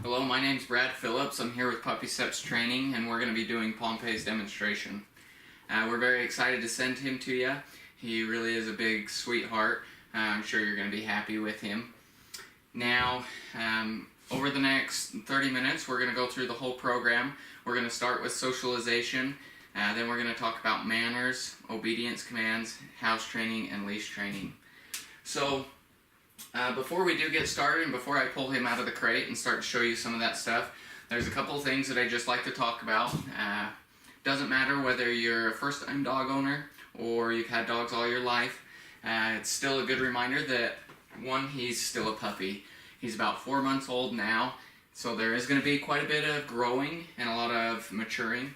Hello, my name's Brad Phillips. I'm here with Puppy Steps Training, and we're going to be doing Pompey's demonstration. We're very excited to send him to you. He really is a big sweetheart. I'm sure you're going to be happy with him. Now, over the next 30 minutes, we're going to go through the whole program. We're going to start with socialization, then we're going to talk about manners, obedience commands, house training, and leash training. So, before we do get started and before I pull him out of the crate and start to show you some of that stuff, there's a couple of things that I just like to talk about. Doesn't matter whether you're a first-time dog owner or you've had dogs all your life, it's still a good reminder that, one, he's still a puppy. He's about 4 months old now, so there is going to be quite a bit of growing and a lot of maturing.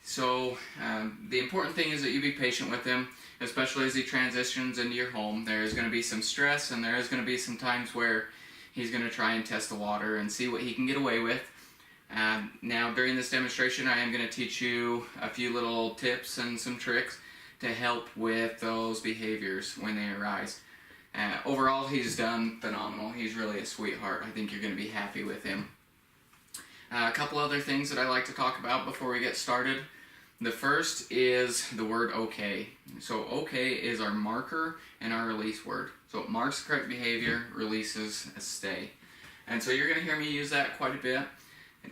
So the important thing is that you be patient with him, especially as he transitions into your home. There is going to be some stress, and there is going to be some times where he's going to try and test the water and see what he can get away with. Now, during this demonstration, I am going to teach you a few little tips and some tricks to help with those behaviors when they arise. Overall, he's done phenomenal. He's really a sweetheart. I think you're going to be happy with him. A couple other things that I like to talk about before we get started. The first is the word okay. So okay is our marker and our release word. So it marks the correct behavior, releases a stay. And so you're going to hear me use that quite a bit.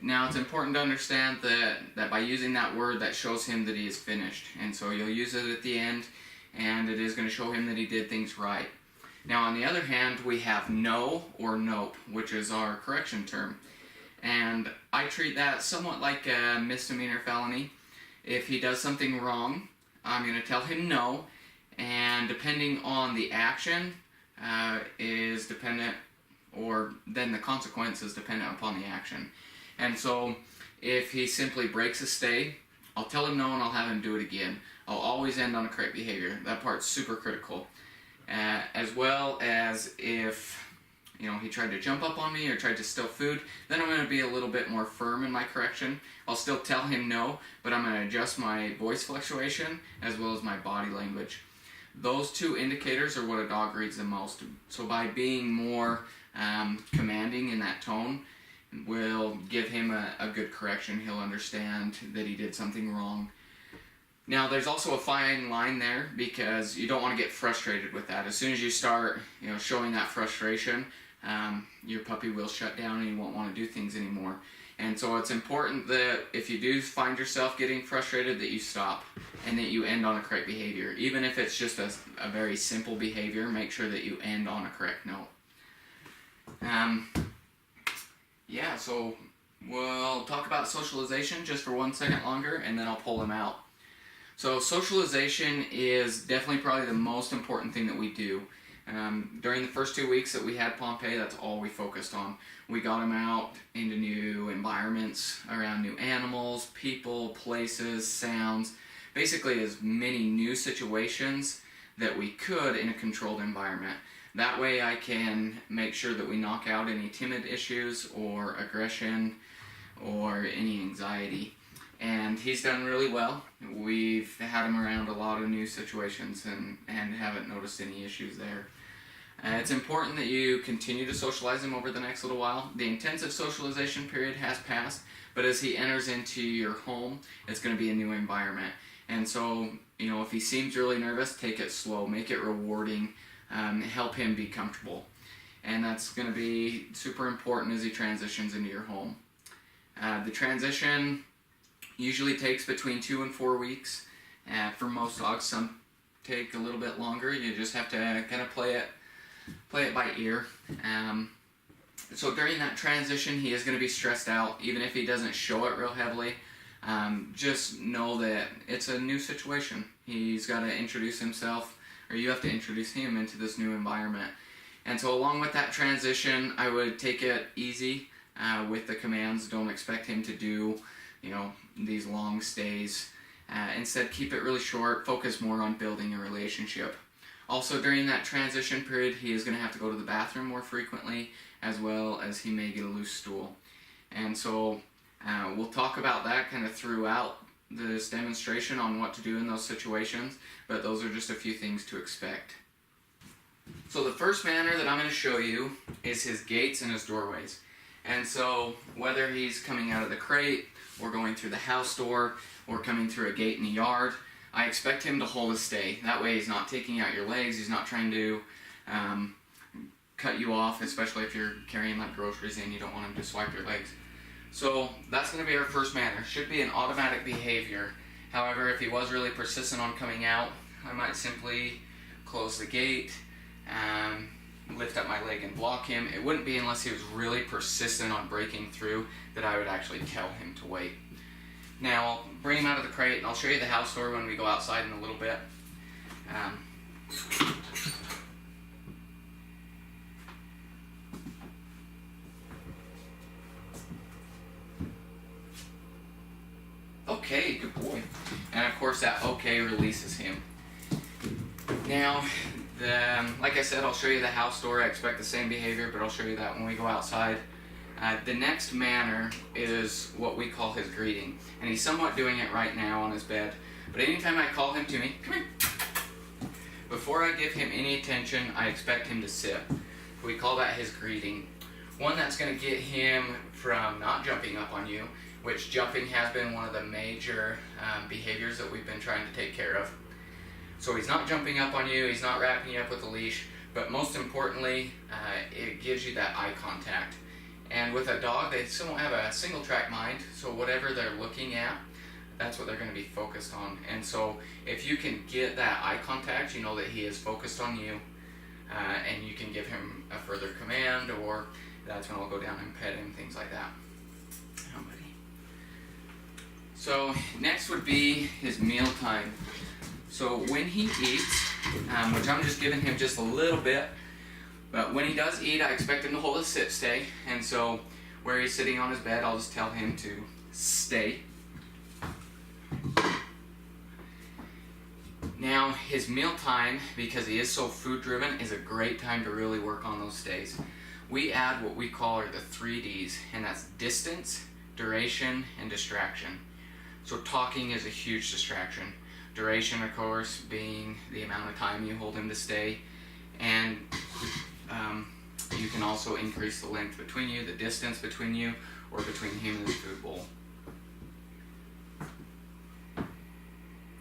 Now it's important to understand that by using that word, that shows him that he is finished. And so you'll use it at the end, and it is going to show him that he did things right. Now on the other hand, we have no or nope, which is our correction term. And I treat that somewhat like a misdemeanor felony. If he does something wrong, I'm going to tell him no, and depending on the action is dependent, or then the consequence is dependent upon the action. And so if he simply breaks a stay, I'll tell him no and I'll have him do it again. I'll always end on a correct behavior. That part's super critical. As well as if he tried to jump up on me or tried to steal food, then I'm going to be a little bit more firm in my correction. I'll still tell him no, but I'm going to adjust my voice fluctuation as well as my body language. Those two indicators are what a dog reads the most. So by being more commanding in that tone, will give him a good correction. He'll understand that he did something wrong. Now, there's also a fine line there because you don't want to get frustrated with that. As soon as you start, showing that frustration, your puppy will shut down and you won't want to do things anymore. And so it's important that if you do find yourself getting frustrated, that you stop and that you end on a correct behavior. Even if it's just a very simple behavior, make sure that you end on a correct note. So we'll talk about socialization just for 1 second longer, and then I'll pull him out. So socialization is definitely probably the most important thing that we do. During the first 2 weeks that we had Pompey, that's all we focused on. We got him out into new environments, around new animals, people, places, sounds, basically as many new situations that we could in a controlled environment. That way I can make sure that we knock out any timid issues or aggression or any anxiety. And he's done really well. We've had him around a lot of new situations and haven't noticed any issues there. It's important that you continue to socialize him over the next little while. The intensive socialization period has passed, but as he enters into your home, it's going to be a new environment. And so, if he seems really nervous, take it slow, make it rewarding, help him be comfortable. And that's going to be super important as he transitions into your home. The transition usually takes between 2 and 4 weeks. For most dogs, some take a little bit longer. You just have to kind of play it by ear. So during that transition, he is going to be stressed out, even if he doesn't show it real heavily. Just know that it's a new situation. He's got to introduce himself, or you have to introduce him into this new environment. And so along with that transition, I would take it easy with the commands. Don't expect him to do these long stays. Instead, keep it really short. Focus more on building a relationship. Also, during that transition period, he is going to have to go to the bathroom more frequently, as well as he may get a loose stool. And so we'll talk about that kind of throughout this demonstration on what to do in those situations, but those are just a few things to expect. So the first manner that I'm going to show you is his gates and his doorways. And so whether he's coming out of the crate or going through the house door or coming through a gate in the yard, I expect him to hold a stay. That way he's not taking out your legs, he's not trying to cut you off, especially if you're carrying like groceries in, you don't want him to swipe your legs. So that's going to be our first manner. Should be an automatic behavior. However, if he was really persistent on coming out, I might simply close the gate, lift up my leg and block him. It wouldn't be unless he was really persistent on breaking through that I would actually tell him to wait. Now, I'll bring him out of the crate and I'll show you the house door when we go outside in a little bit. Okay, good boy. And of course that okay releases him. Now, like I said, I'll show you the house door. I expect the same behavior, but I'll show you that when we go outside. The next manner is what we call his greeting. And he's somewhat doing it right now on his bed. But anytime I call him to me, come here. Before I give him any attention, I expect him to sit. We call that his greeting. One that's going to get him from not jumping up on you, which jumping has been one of the major behaviors that we've been trying to take care of. So he's not jumping up on you, he's not wrapping you up with a leash, but most importantly, it gives you that eye contact. And with a dog, they somewhat have a single track mind, so whatever they're looking at, that's what they're going to be focused on. And so if you can get that eye contact, you know that he is focused on you, and you can give him a further command, or that's when I'll go down and pet him, things like that. Oh, buddy. So next would be his meal time. So when he eats, which I'm just giving him just a little bit, but when he does eat, I expect him to hold a sit stay. And so where he's sitting on his bed, I'll just tell him to stay. Now, his meal time, because he is so food driven, is a great time to really work on those stays. We add what we call the 3 Ds, and that's distance, duration, and distraction. So talking is a huge distraction. Duration, of course, being the amount of time you hold him to stay, and you can also increase the length between you, the distance between you, or between him and his food bowl.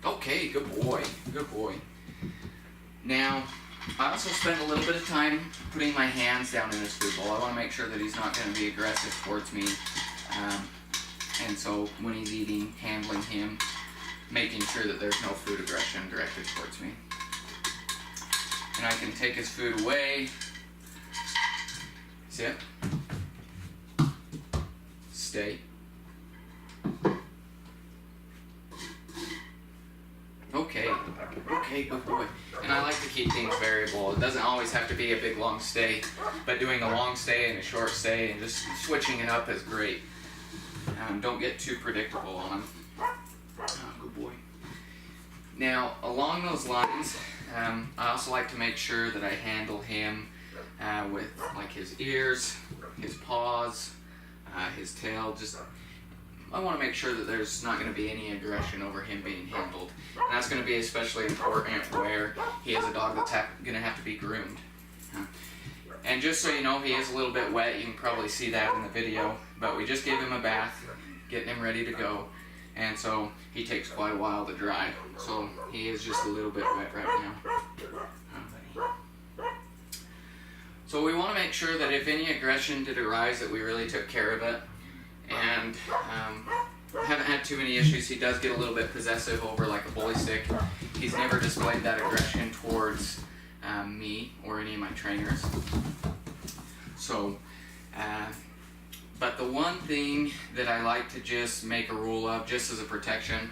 Okay, good boy, good boy. Now, I also spend a little bit of time putting my hands down in his food bowl. I want to make sure that he's not going to be aggressive towards me, and so when he's eating, handling him, making sure that there's no food aggression directed towards me. And I can take his food away. Sit. Stay. Okay, good boy. And I like to keep things variable. It doesn't always have to be a big long stay, but doing a long stay and a short stay and just switching it up is great. Don't get too predictable on him. Good boy. Now, along those lines, I also like to make sure that I handle him with like his ears, his paws, his tail. I want to make sure that there's not going to be any aggression over him being handled. And that's going to be especially important where he is a dog that's going to have to be groomed. And just so you know, he is a little bit wet. You can probably see that in the video. But we just gave him a bath, getting him ready to go. And so he takes quite a while to dry. So he is just a little bit wet right now. So we want to make sure that if any aggression did arise, that we really took care of it. And haven't had too many issues. He does get a little bit possessive over like a bully stick. He's never displayed that aggression towards me or any of my trainers. So, but the one thing that I like to just make a rule of, just as a protection,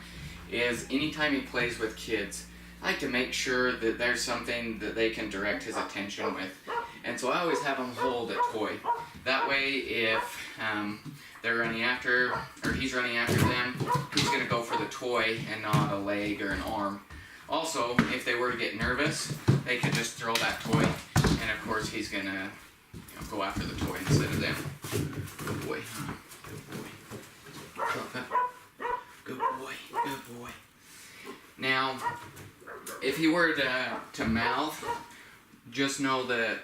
is anytime he plays with kids, I like to make sure that there's something that they can direct his attention with. And so I always have him hold a toy. That way, if they're running after, or he's running after them, he's going to go for the toy and not a leg or an arm. Also, if they were to get nervous, they could just throw that toy, and of course he's going to go after the toy instead of them. Good boy. Good boy. Good boy. Good boy. Now, if he were to mouth, just know that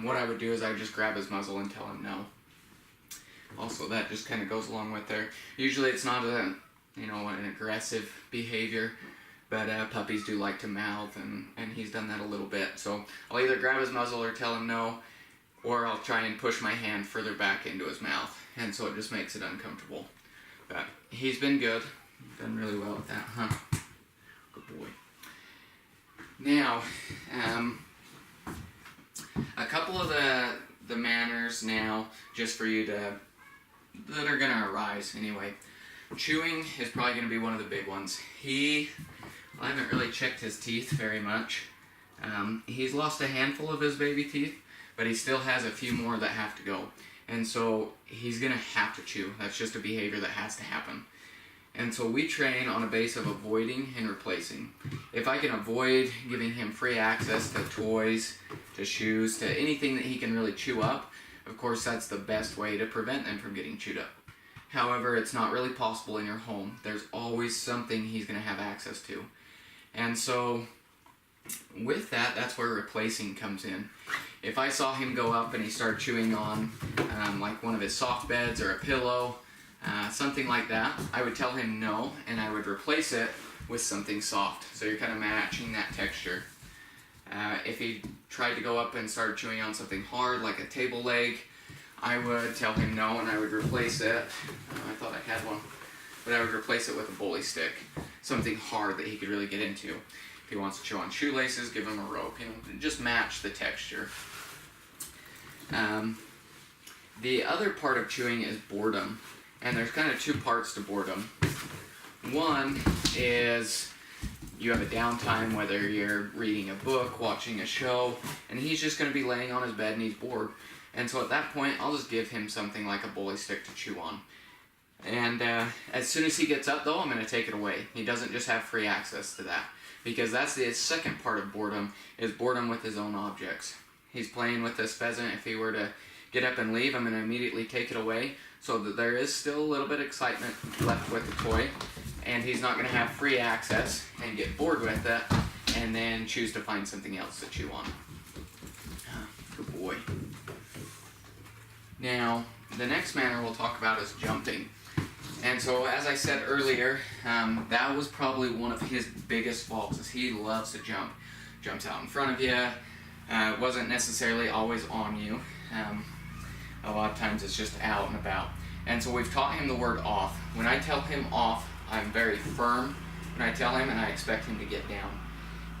what I would do is I would just grab his muzzle and tell him no. Also, that just kind of goes along with there. Usually it's not a, an aggressive behavior, but puppies do like to mouth, and he's done that a little bit. So I'll either grab his muzzle or tell him no, or I'll try and push my hand further back into his mouth, and so it just makes it uncomfortable. But he's been good. Done really well with that, huh? Good boy. Now, a couple of the manners now, just for you that are going to arise anyway. Chewing is probably going to be one of the big ones. I haven't really checked his teeth very much. He's lost a handful of his baby teeth, but he still has a few more that have to go. And so he's going to have to chew. That's just a behavior that has to happen. And so we train on a base of avoiding and replacing. If I can avoid giving him free access to toys, to shoes, to anything that he can really chew up, of course that's the best way to prevent them from getting chewed up. However, it's not really possible in your home. There's always something he's going to have access to. And so with that, that's where replacing comes in. If I saw him go up and he started chewing on like one of his soft beds or a pillow, something like that, I would tell him no, and I would replace it with something soft. So you're kind of matching that texture. If he tried to go up and start chewing on something hard like a table leg, I would tell him no, and I would replace it. I thought I had one, but I would replace it with a bully stick, something hard that he could really get into. If he wants to chew on shoelaces, give him a rope. Just match the texture. The other part of chewing is boredom, and there's kind of two parts to boredom. One is you have a downtime, whether you're reading a book, watching a show, and he's just going to be laying on his bed and he's bored. And so at that point, I'll just give him something like a bully stick to chew on. And as soon as he gets up, though, I'm going to take it away. He doesn't just have free access to that. Because that's the second part of boredom, is boredom with his own objects. He's playing with this pheasant. If he were to get up and leave, I'm going to immediately take it away so that there is still a little bit of excitement left with the toy. And he's not going to have free access and get bored with it and then choose to find something else to chew on. Good boy. Now, the next manner we'll talk about is jumping. And so, as I said earlier, that was probably one of his biggest faults, is he loves to jump. Jumps out in front of you, wasn't necessarily always on you. A lot of times it's just out and about. And so we've taught him the word off. When I tell him off, I'm very firm when I tell him, and I expect him to get down.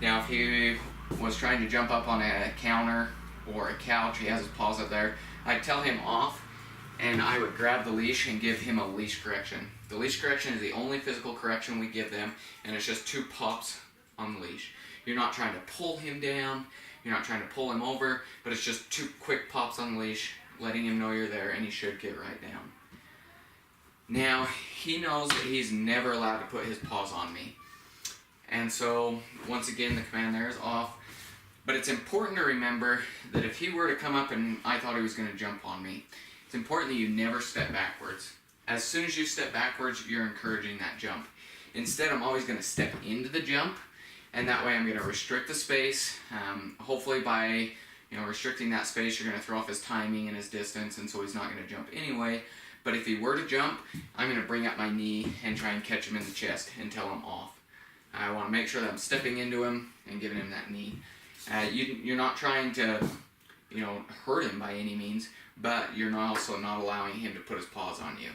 Now, if he was trying to jump up on a counter or a couch, he has his paws up there, I'd tell him off, and I would grab the leash and give him a leash correction. The leash correction is the only physical correction we give them, and it's just 2 pops on the leash. You're not trying to pull him down, you're not trying to pull him over, but it's just 2 quick pops on the leash, letting him know you're there, and he should get right down. Now, he knows that he's never allowed to put his paws on me. And so, once again, the command there is off. But it's important to remember that if he were to come up and I thought he was going to jump on me, it's important that you never step backwards. As soon as you step backwards, you're encouraging that jump. Instead, I'm always going to step into the jump, and that way I'm going to restrict the space. Hopefully by restricting that space, you're going to throw off his timing and his distance, and so he's not going to jump anyway. But if he were to jump, I'm going to bring up my knee and try and catch him in the chest until I'm off. I want to make sure that I'm stepping into him and giving him that knee. You're not trying to, hurt him by any means, but you're also not allowing him to put his paws on you.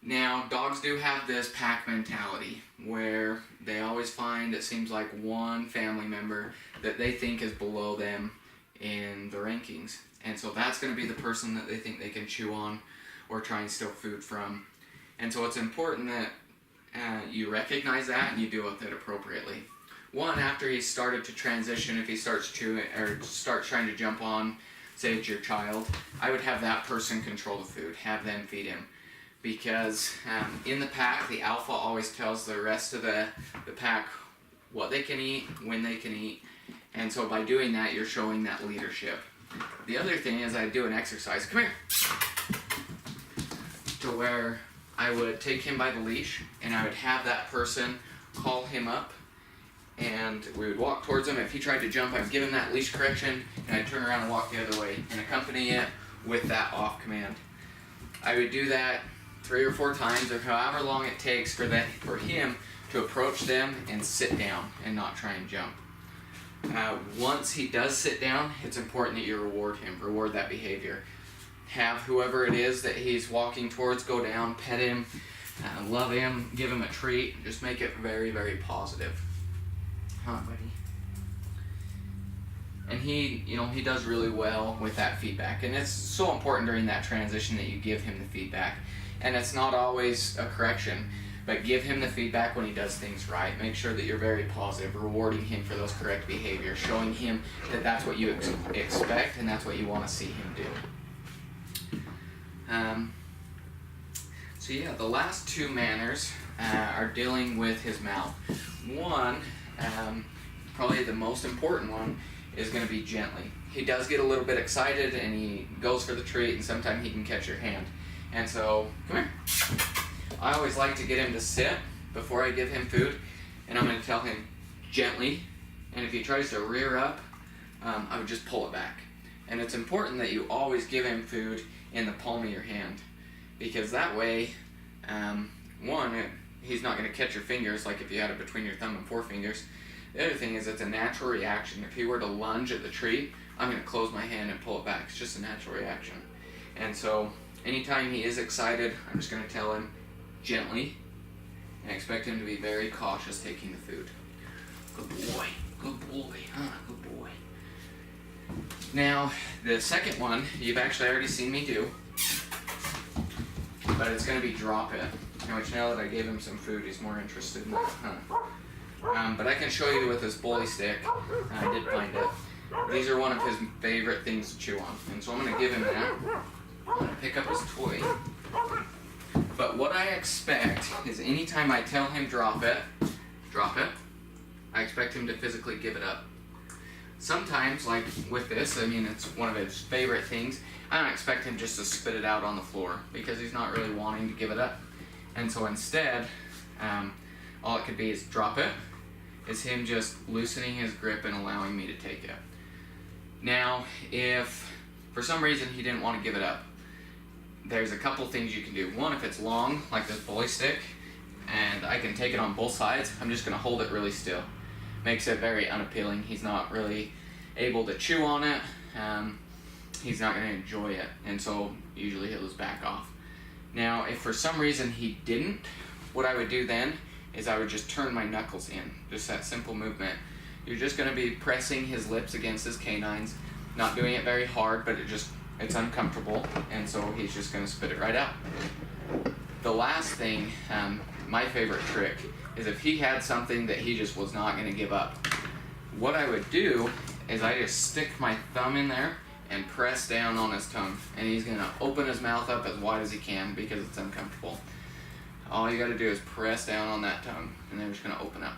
Now, dogs do have this pack mentality where they always find, it seems like, one family member that they think is below them in the rankings. And so that's going to be the person that they think they can chew on or try and steal food from. And so it's important that you recognize that and you deal with it appropriately. One, after he's started to transition, if he starts chewing or starts trying to jump on, say it's your child, I would have that person control the food, have them feed him. Because in the pack, the alpha always tells the rest of the pack what they can eat, when they can eat. And so by doing that, you're showing that leadership. The other thing is I do an exercise, come here, to where I would take him by the leash and I would have that person call him up and we would walk towards him. If he tried to jump, I'd give him that leash correction and I'd turn around and walk the other way and accompany it with that off command. I would do that 3 or 4 times, or however long it takes for him to approach them and sit down and not try and jump. Once he does sit down, it's important that you reward that behavior. Have whoever it is that he's walking towards go down, pet him, love him, give him a treat. Just make it very, very positive. Huh, buddy? And he does really well with that feedback. And it's so important during that transition that you give him the feedback. And it's not always a correction, but give him the feedback when he does things right. Make sure that you're very positive, rewarding him for those correct behaviors, showing him that that's what you expect and that's what you want to see him do. So yeah, the last 2 manners are dealing with his mouth. One, probably the most important one, is going to be gently. He does get a little bit excited and he goes for the treat, and sometimes he can catch your hand. And so, come here. I always like to get him to sit before I give him food, and I'm going to tell him gently, and if he tries to rear up, I would just pull it back. And it's important that you always give him food in the palm of your hand, because that way, he's not going to catch your fingers like if you had it between your thumb and forefingers. The other thing is it's a natural reaction. If he were to lunge at the treat, I'm going to close my hand and pull it back. It's just a natural reaction. And so anytime he is excited, I'm just going to tell him gently and expect him to be very cautious taking the food. Good boy, huh? Good boy. Now, the second one, you've actually already seen me do, but it's going to be drop it. Which now that I gave him some food, he's more interested in that, huh? But I can show you with this bully stick. I did find it. These are one of his favorite things to chew on. And so I'm going to give him that. I'm going to pick up his toy. But what I expect is anytime I tell him drop it, I expect him to physically give it up. Sometimes, like with this, it's one of his favorite things, I don't expect him just to spit it out on the floor because he's not really wanting to give it up. And so instead, all it could be is drop it, is him just loosening his grip and allowing me to take it. Now, if for some reason he didn't want to give it up, there's a couple things you can do. One, if it's long, like this bully stick, and I can take it on both sides, I'm just going to hold it really still. Makes it very unappealing. He's not really able to chew on it. He's not going to enjoy it, and so usually he'll just back off. Now, if for some reason he didn't, what I would do then is I would just turn my knuckles in. Just that simple movement. You're just going to be pressing his lips against his canines, not doing it very hard, but it's uncomfortable, and so he's just going to spit it right out. The last thing, my favorite trick, is if he had something that he just was not going to give up. What I would do is I just stick my thumb in there and press down on his tongue, and he's going to open his mouth up as wide as he can because it's uncomfortable. All you got to do is press down on that tongue, and they're just going to open up.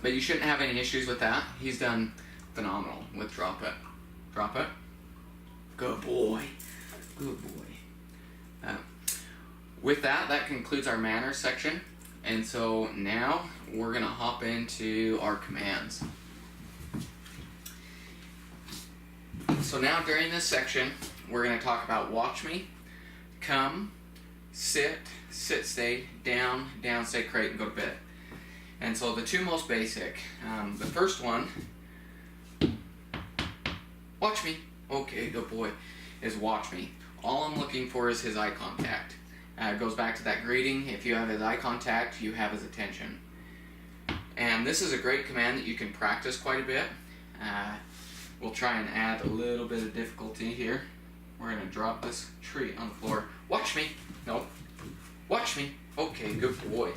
But you shouldn't have any issues with that. He's done phenomenal with drop it. Drop it. Good boy. Good boy. With that concludes our manners section. And so now we're going to hop into our commands. So now during this section, we're going to talk about watch me, come, sit, stay, down, stay, crate, and go to bed. And so the 2 most basic, the first one, watch me, okay, good boy, is watch me. All I'm looking for is his eye contact. It goes back to that greeting. If you have his eye contact, you have his attention. And this is a great command that you can practice quite a bit. We'll try and add a little bit of difficulty here. We're going to drop this treat on the floor. Watch me. Nope. Watch me. Okay, good boy.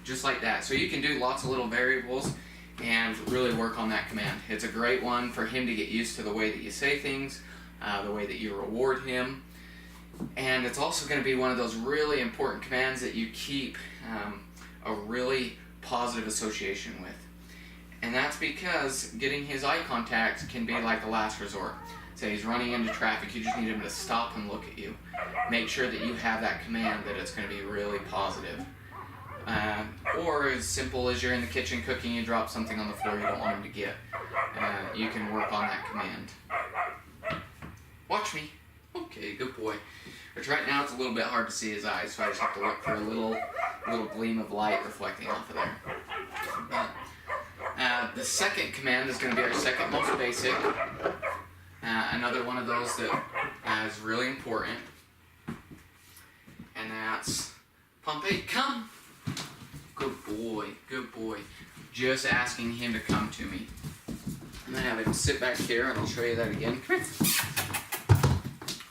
Just like that. So you can do lots of little variables and really work on that command. It's a great one for him to get used to the way that you say things, the way that you reward him. And it's also going to be one of those really important commands that you keep a really positive association with. And that's because getting his eye contact can be like the last resort. Say he's running into traffic, you just need him to stop and look at you. Make sure that you have that command that it's going to be really positive. Or as simple as you're in the kitchen cooking, you drop something on the floor you don't want him to get. You can work on that command. Watch me. Okay, good boy. Which right now it's a little bit hard to see his eyes, so I just have to look for a little gleam of light reflecting off of there. The second command is going to be our second most basic. Another one of those that is really important. And that's Pompey, come! Good boy, good boy. Just asking him to come to me. And then have him sit back here, and I'll show you that again. Come here.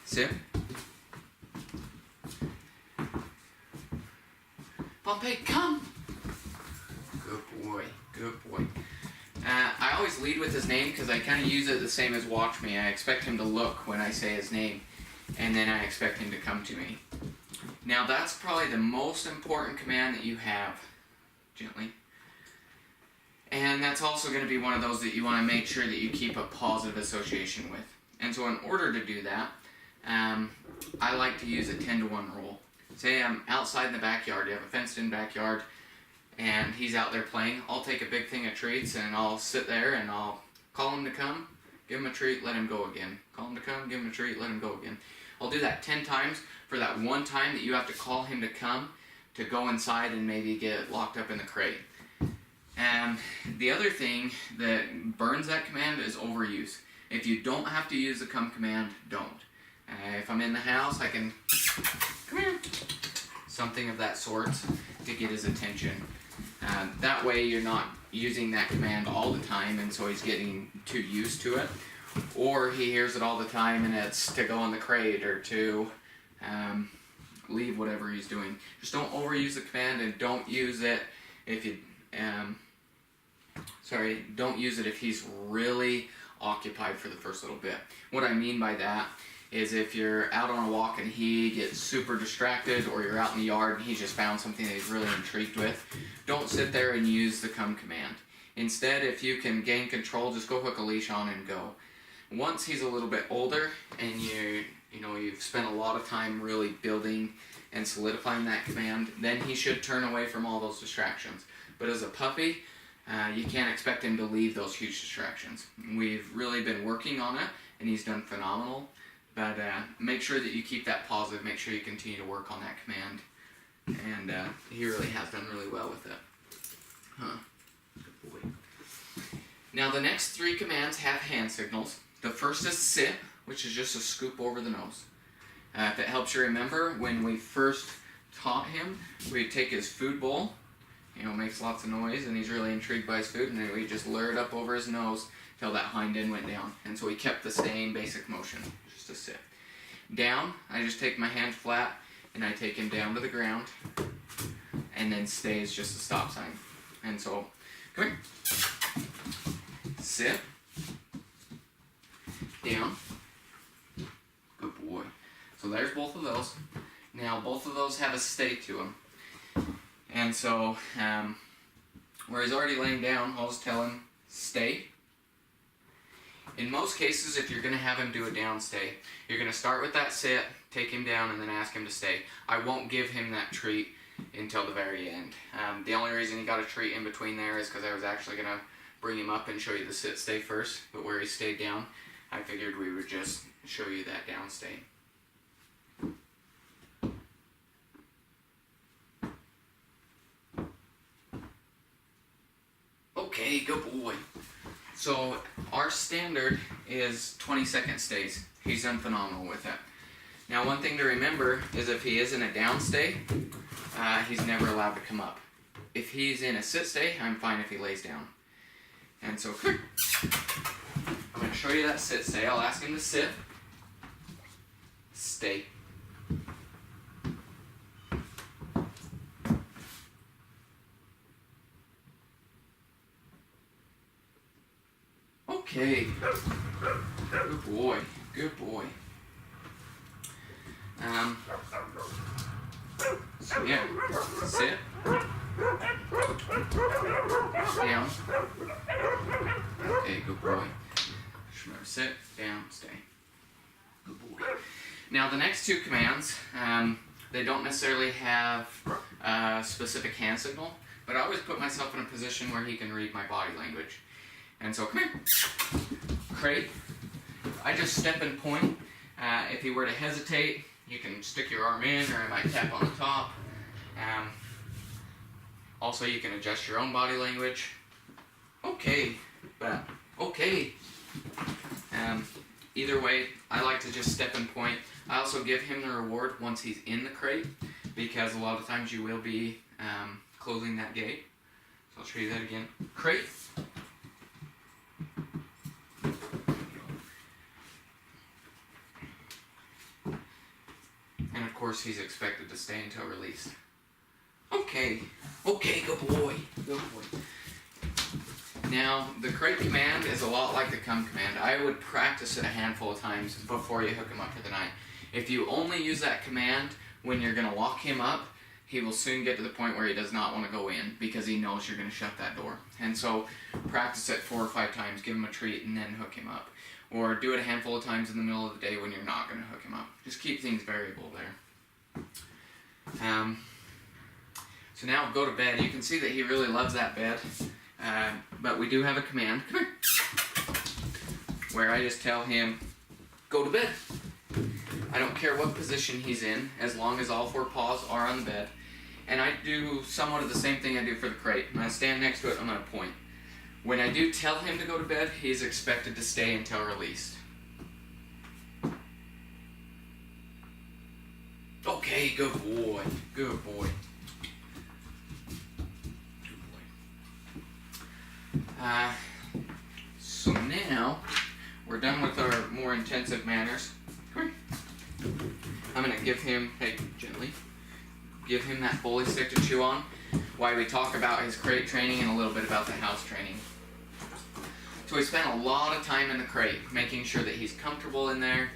Sit. Pompey, come! Good boy, good boy. I always lead with his name because I kind of use it the same as watch me. I expect him to look when I say his name, and then I expect him to come to me. Now that's probably the most important command that you have. Gently. And that's also going to be one of those that you want to make sure that you keep a positive association with. And so in order to do that, I like to use a 10-to-1 rule. Say I'm outside in the backyard, you have a fenced-in backyard, and he's out there playing. I'll take a big thing of treats and I'll sit there and I'll call him to come, give him a treat, let him go again. Call him to come, give him a treat, let him go again. I'll do that 10 times for that one time that you have to call him to come to go inside and maybe get locked up in the crate. And the other thing that burns that command is overuse. If you don't have to use the come command, don't. If I'm in the house, I can, come here, something of that sort to get his attention. That way you're not using that command all the time and so he's getting too used to it. Or he hears it all the time and it's to go in the crate or to leave whatever he's doing. Just don't overuse the command and don't use it if you, don't use it if he's really occupied for the first little bit. What I mean by that is if you're out on a walk and he gets super distracted, or you're out in the yard and he's just found something that he's really intrigued with, don't sit there and use the come command. Instead, if you can gain control, just go hook a leash on and go. Once he's a little bit older and you've spent a lot of time really building and solidifying that command, then he should turn away from all those distractions. But as a puppy, you can't expect him to leave those huge distractions. We've really been working on it and he's done phenomenal. But make sure that you keep that positive, make sure you continue to work on that command. And he really has done really well with it. Good boy. Now the next 3 commands have hand signals. The first is sit, which is just a scoop over the nose. If it helps you remember, when we first taught him, we'd take his food bowl, makes lots of noise, and he's really intrigued by his food, and then we just lure it up over his nose till that hind end went down. And so he kept the same basic motion, just to sit. Down, I just take my hand flat, and I take him down to the ground, and then stay is just a stop sign. And so, come here. Sit. Down. Good boy. So there's both of those. Now both of those have a stay to them. And so, where he's already laying down, I'll just tell him, stay. In most cases, if you're going to have him do a down stay, you're going to start with that sit, take him down, and then ask him to stay. I won't give him that treat until the very end. The only reason he got a treat in between there is because I was actually going to bring him up and show you the sit stay first, but where he stayed down, I figured we would just show you that down stay. Okay, good boy. So our standard is 20-second stays. He's done phenomenal with it. Now one thing to remember is if he is in a down stay, he's never allowed to come up. If he's in a sit stay, I'm fine if he lays down. And so, I'm going to show you that sit stay. I'll ask him to sit. Stay. Okay. Good boy. Good boy. So yeah, sit. Down. Okay, good boy. Just remember, sit, down, stay. Good boy. Now the next 2 commands, they don't necessarily have a specific hand signal, but I always put myself in a position where he can read my body language. And so, come here. Crate. I just step and point. If he were to hesitate, you can stick your arm in, or I might tap on the top. Also, you can adjust your own body language. Okay, but okay. Either way, I like to just step and point. I also give him the reward once he's in the crate, because a lot of times you will be closing that gate. So I'll show you that again. Crate. And of course, he's expected to stay until released. Okay, good boy, good boy. Now, the crate command is a lot like the come command. I would practice it a handful of times before you hook him up for the night. If you only use that command when you're going to lock him up, he will soon get to the point where he does not want to go in because he knows you're going to shut that door. And so, practice it 4 or 5 times, give him a treat, and then hook him up. Or do it a handful of times in the middle of the day when you're not going to hook him up. Just keep things variable there. So now go to bed. You can see that he really loves that bed. But we do have a command, come here, where I just tell him, go to bed. I don't care what position he's in, as long as all 4 paws are on the bed. And I do somewhat of the same thing I do for the crate. When I stand next to it, I'm going to point. When I do tell him to go to bed, he's expected to stay until released. Okay, good boy, good boy. So now, we're done with our more intensive manners. Come here. I'm going to give him, hey, gently, give him that bully stick to chew on, while we talk about his crate training and a little bit about the house training. So we spent a lot of time in the crate, making sure that he's comfortable in there,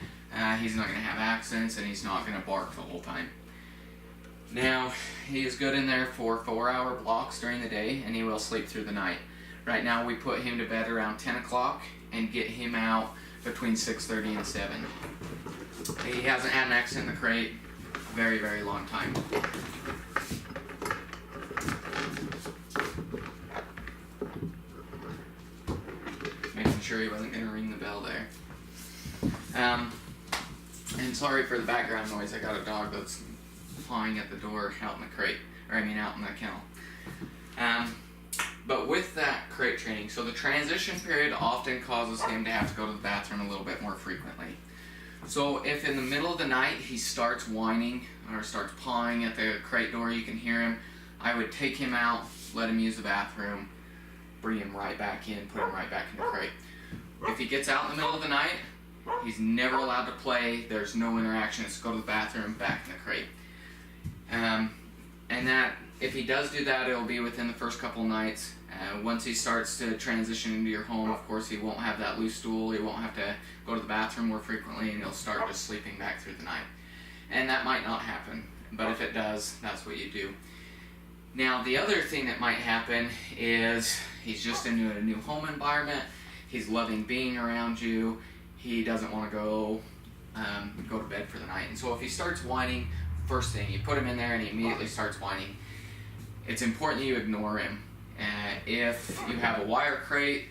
he's not going to have accents, and he's not going to bark the whole time. Now, he is good in there for 4-hour blocks during the day, and he will sleep through the night. Right now, we put him to bed around 10 o'clock and get him out between 6:30 and 7. He hasn't had an accident in the crate a very, very long time. Making sure he wasn't going to ring the bell there. And sorry for the background noise. I got a dog that's pawing at the door out in the crate, or I mean out in the kennel. But with that crate training, so the transition period often causes him to have to go to the bathroom a little bit more frequently. So if in the middle of the night he starts whining or starts pawing at the crate door, you can hear him, I would take him out, let him use the bathroom, bring him right back in, put him right back in the crate. If he gets out in the middle of the night, he's never allowed to play, there's no interaction, it's go to the bathroom, back in the crate. And that, if he does do that, it'll be within the first couple nights. Once he starts to transition into your home, of course, he won't have that loose stool, he won't have to go to the bathroom more frequently, and he'll start just sleeping back through the night. And that might not happen, but if it does, that's what you do. Now, the other thing that might happen is he's just into a new home environment, he's loving being around you, he doesn't want to go to bed for the night. And so if he starts whining, first thing, you put him in there and he immediately starts whining, it's important you ignore him. If you have a wire crate,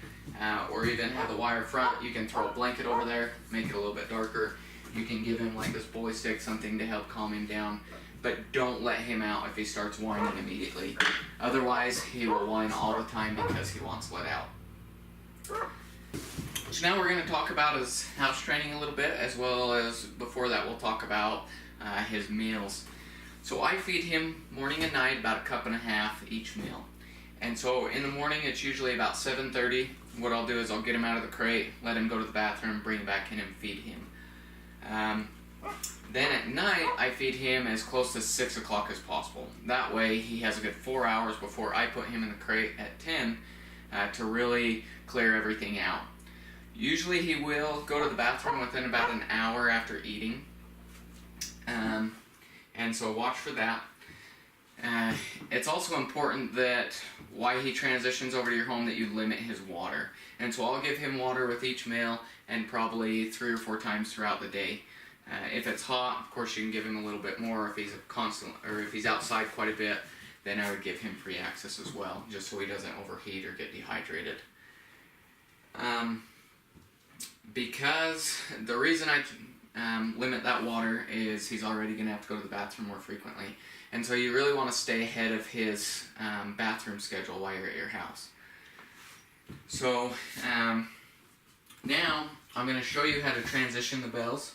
or even have the wire front, you can throw a blanket over there, make it a little bit darker. You can give him like this bully stick, something to help calm him down, but don't let him out if he starts whining immediately. Otherwise, he will whine all the time because he wants let out. So now we're going to talk about his house training a little bit, as well as before that we'll talk about his meals. So I feed him morning and night about 1.5 cups each meal. And so in the morning it's usually about 7:30. What I'll do is I'll get him out of the crate, let him go to the bathroom, bring him back in and feed him. Then at night I feed him as close to 6 o'clock as possible. That way he has a good 4 hours before I put him in the crate at 10 to really clear everything out. Usually he will go to the bathroom within about an hour after eating. And so watch for that. It's also important that while he transitions over to your home that you limit his water. And so I'll give him water with each meal and probably 3 or 4 times throughout the day. If it's hot, of course you can give him a little bit more. If he's outside quite a bit, then I would give him free access as well, just so he doesn't overheat or get dehydrated. Because the reason limit that water is he's already going to have to go to the bathroom more frequently. And so you really want to stay ahead of his bathroom schedule while you're at your house. So now I'm going to show you how to transition the bells.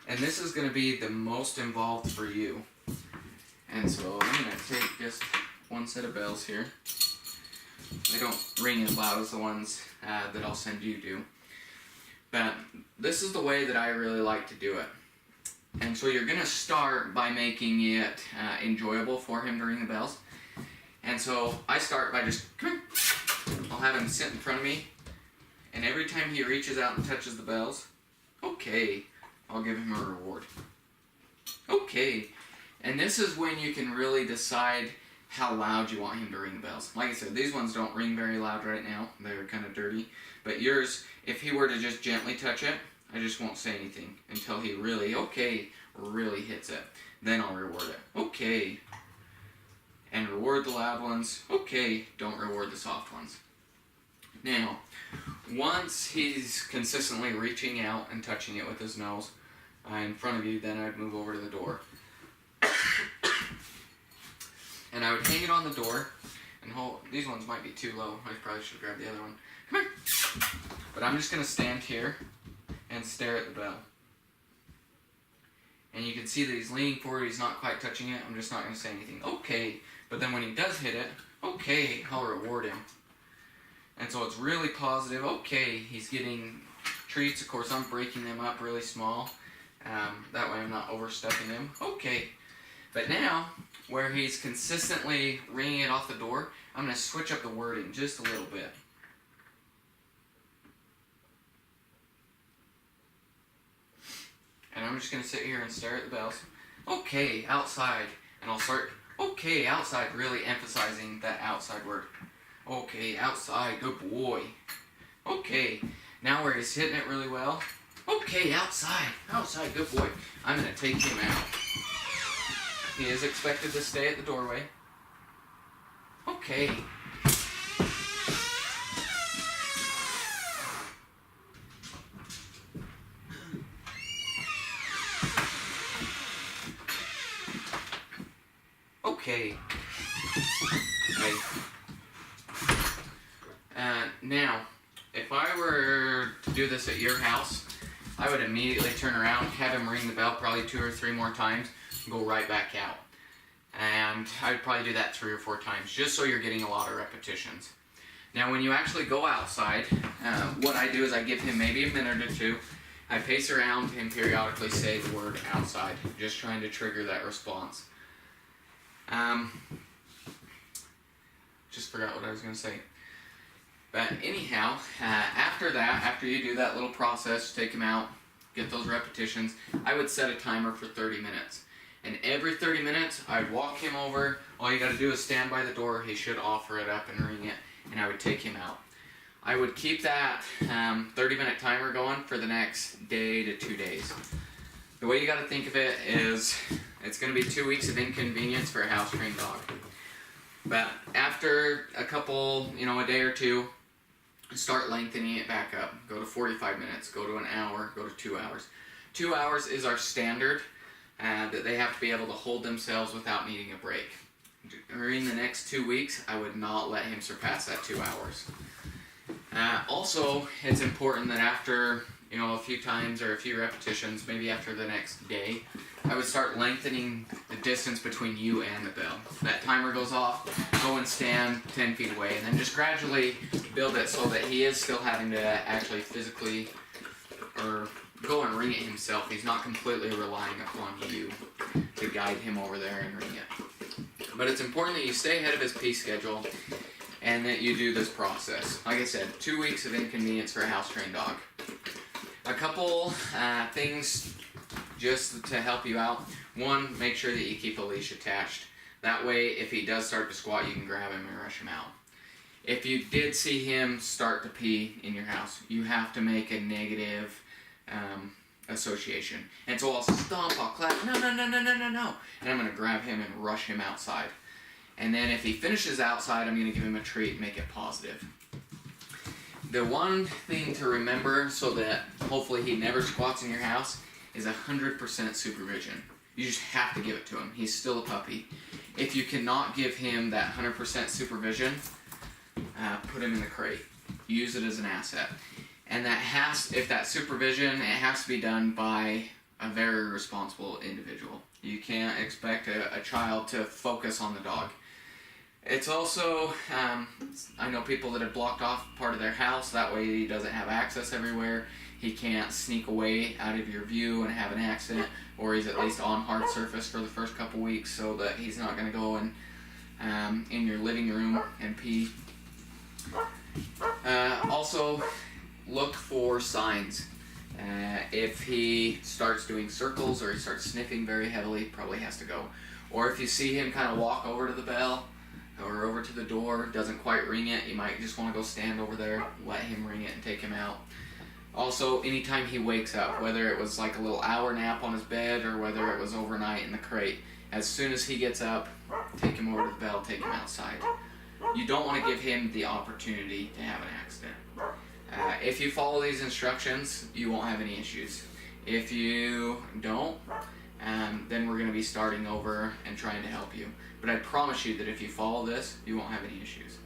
And this is going to be the most involved for you. And so I'm going to take just one set of bells here. They don't ring as loud as the ones that I'll send you to. But this is the way that I really like to do it. And so you're going to start by making it enjoyable for him to ring the bells. And so I start by just, come here. I'll have him sit in front of me. And every time he reaches out and touches the bells, okay, I'll give him a reward. Okay. And this is when you can really decide how loud you want him to ring the bells. Like I said, these ones don't ring very loud right now. They're kind of dirty. But yours, if he were to just gently touch it, I just won't say anything until he really, really hits it. Then I'll reward it. Okay. And reward the loud ones. Okay. Don't reward the soft ones. Now, once he's consistently reaching out and touching it with his nose in front of you, then I'd move over to the door. And I would hang it on the door and hold. These ones might be too low. I probably should grab the other one. Come here. But I'm just going to stand here and stare at the bell. And you can see that he's leaning forward. He's not quite touching it. I'm just not going to say anything. Okay. But then when he does hit it, okay, I'll reward him. And so it's really positive. Okay, he's getting treats. Of course, I'm breaking them up really small. That way I'm not overstepping him. Okay. But now, where he's consistently ringing it off the door, I'm going to switch up the wording just a little bit. And I'm just going to sit here and stare at the bells. Okay, outside. And I'll start, okay, outside, really emphasizing that outside word. Okay, outside, good boy. Okay, now where he's hitting it really well. Okay, outside, good boy. I'm going to take him out. He is expected to stay at the doorway. Okay. Okay. Now, if I were to do this at your house, I would immediately turn around, have him ring the bell probably 2 or 3 more times, and go right back out. And I'd probably do that 3 or 4 times, just so you're getting a lot of repetitions. Now, when you actually go outside, what I do is I give him maybe a minute or 2. I pace around and periodically say the word outside, just trying to trigger that response. Just forgot what I was going to say. But anyhow, after that, after you do that little process, take him out, get those repetitions, I would set a timer for 30 minutes. And every 30 minutes, I'd walk him over. All you got to do is stand by the door. He should offer it up and ring it, and I would take him out. I would keep that 30-minute timer going for the next day to 2 days. The way you got to think of it is it's going to be 2 weeks of inconvenience for a house-trained dog. But after a couple, a day or 2, start lengthening it back up. Go to 45 minutes, go to an hour, go to 2 hours. 2 hours is our standard that they have to be able to hold themselves without needing a break. During the next 2 weeks, I would not let him surpass that 2 hours. Also, it's important that after a few times or a few repetitions, maybe after the next day, I would start lengthening the distance between you and the bell. That timer goes off, go and stand 10 feet away, and then just gradually build it so that he is still having to actually physically or go and ring it himself. He's not completely relying upon you to guide him over there and ring it. But it's important that you stay ahead of his pee schedule and that you do this process. Like I said, 2 weeks of inconvenience for a house-trained dog. A couple things just to help you out. One, make sure that you keep a leash attached. That way, if he does start to squat, you can grab him and rush him out. If you did see him start to pee in your house, you have to make a negative association. And so I'll stomp, I'll clap, no. And I'm going to grab him and rush him outside. And then if he finishes outside, I'm going to give him a treat and make it positive. The one thing to remember so that hopefully he never squats in your house is 100% supervision. You just have to give it to him. He's still a puppy. If you cannot give him that 100% supervision, put him in the crate. Use it as an asset. And if that supervision, it has to be done by a very responsible individual. You can't expect a child to focus on the dog. It's also, I know people that have blocked off part of their house, that way he doesn't have access everywhere. He can't sneak away out of your view and have an accident, or he's at least on hard surface for the first couple weeks so that he's not going to go in your living room and pee. Also, look for signs. If he starts doing circles or he starts sniffing very heavily, probably has to go. Or if you see him kind of walk over to the bell or over to the door, doesn't quite ring it, you might just want to go stand over there, let him ring it and take him out. Also, anytime he wakes up, whether it was like a little hour nap on his bed or whether it was overnight in the crate, as soon as he gets up, take him over to the bell, take him outside. You don't want to give him the opportunity to have an accident. If you follow these instructions, you won't have any issues. If you don't, then we're going to be starting over and trying to help you. But I promise you that if you follow this, you won't have any issues.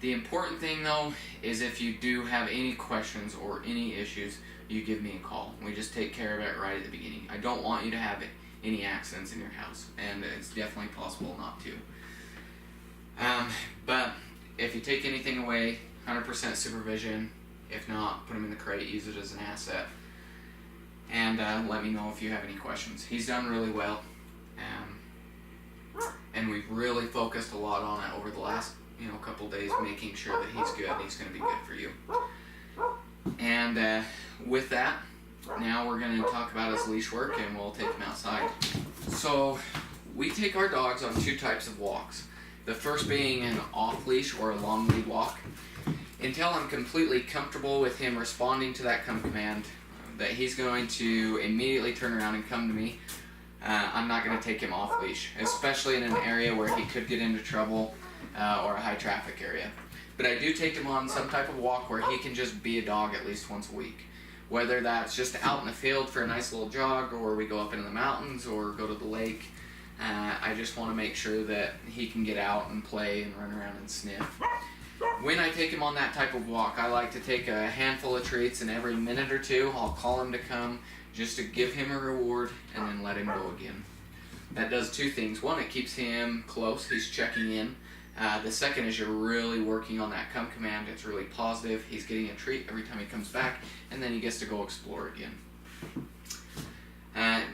The important thing though is if you do have any questions or any issues, you give me a call. We just take care of it right at the beginning. I don't want you to have any accidents in your house, and it's definitely possible not to. But if you take anything away, 100% supervision. If not, put him in the crate, use it as an asset. And let me know if you have any questions. He's done really well. And we've really focused a lot on it over the last couple days, making sure that he's good and he's going to be good for you. And with that, now we're going to talk about his leash work and we'll take him outside. So we take our dogs on two types of walks. The first being an off-leash or a long lead walk. Until I'm completely comfortable with him responding to that come command, that he's going to immediately turn around and come to me, I'm not going to take him off leash, especially in an area where he could get into trouble or a high traffic area. But I do take him on some type of walk where he can just be a dog at least once a week. Whether that's just out in the field for a nice little jog, or we go up into the mountains or go to the lake. I just want to make sure that he can get out and play and run around and sniff. When I take him on that type of walk, I like to take a handful of treats, and every minute or two I'll call him to come just to give him a reward and then let him go again. That does two things. One, it keeps him close, he's checking in. The second is you're really working on that come command. It's really positive. He's getting a treat every time he comes back, and then he gets to go explore again.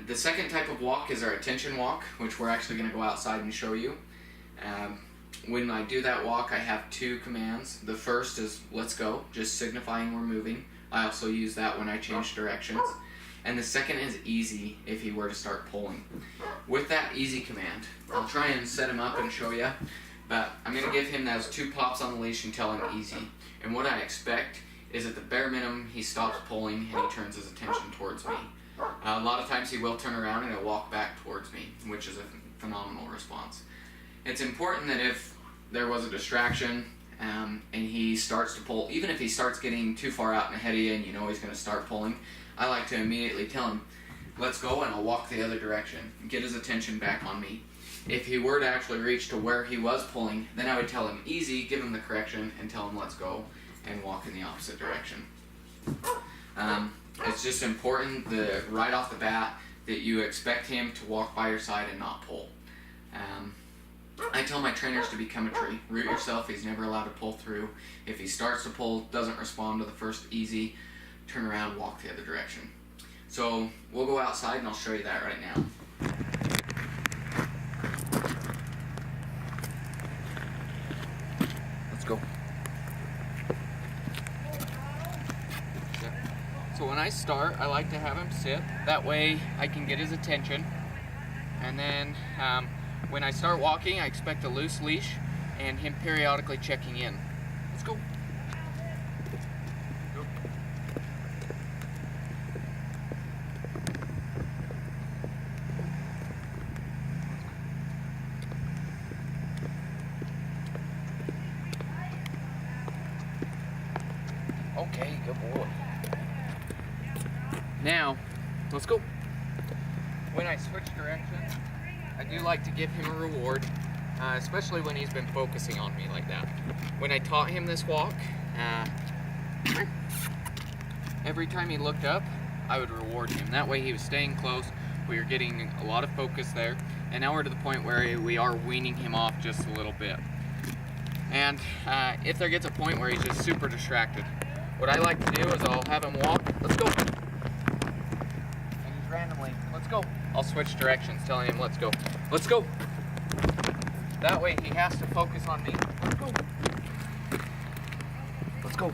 The second type of walk is our attention walk, which we're actually going to go outside and show you. When I do that walk, I have two commands. The first is let's go, just signifying we're moving. I also use that when I change directions. And the second is easy if he were to start pulling. With that easy command, I'll try and set him up and show you, but I'm going to give him those two pops on the leash and tell him easy. And what I expect is at the bare minimum he stops pulling and he turns his attention towards me. A lot of times he will turn around and he'll walk back towards me, which is a phenomenal response. It's important that if there was a distraction and he starts to pull, even if he starts getting too far out and ahead of you and you know he's going to start pulling, I like to immediately tell him, let's go, and I'll walk the other direction, get his attention back on me. If he were to actually reach to where he was pulling, then I would tell him easy, give him the correction, and tell him let's go, and walk in the opposite direction. It's just important that right off the bat that you expect him to walk by your side and not pull. I tell my trainers to become a tree. Root yourself, he's never allowed to pull through. If he starts to pull, doesn't respond to the first easy, turn around, walk the other direction. So we'll go outside and I'll show you that right now. Let's go. So when I start, I like to have him sit. That way I can get his attention. And then when I start walking, I expect a loose leash and him periodically checking in. Let's go. Okay, good boy. Now, Let's go. When I switch directions, I do like to give him a reward, especially when he's been focusing on me like that. When I taught him this walk, every time he looked up, I would reward him. That way he was staying close, we were getting a lot of focus there, and now we're to the point where we are weaning him off just a little bit. And if there gets a point where he's just super distracted, what I like to do is I'll have him walk, let's go. And he's randomly, let's go. I'll switch directions, telling him, let's go. Let's go. That way he has to focus on me. Let's go. Let's go.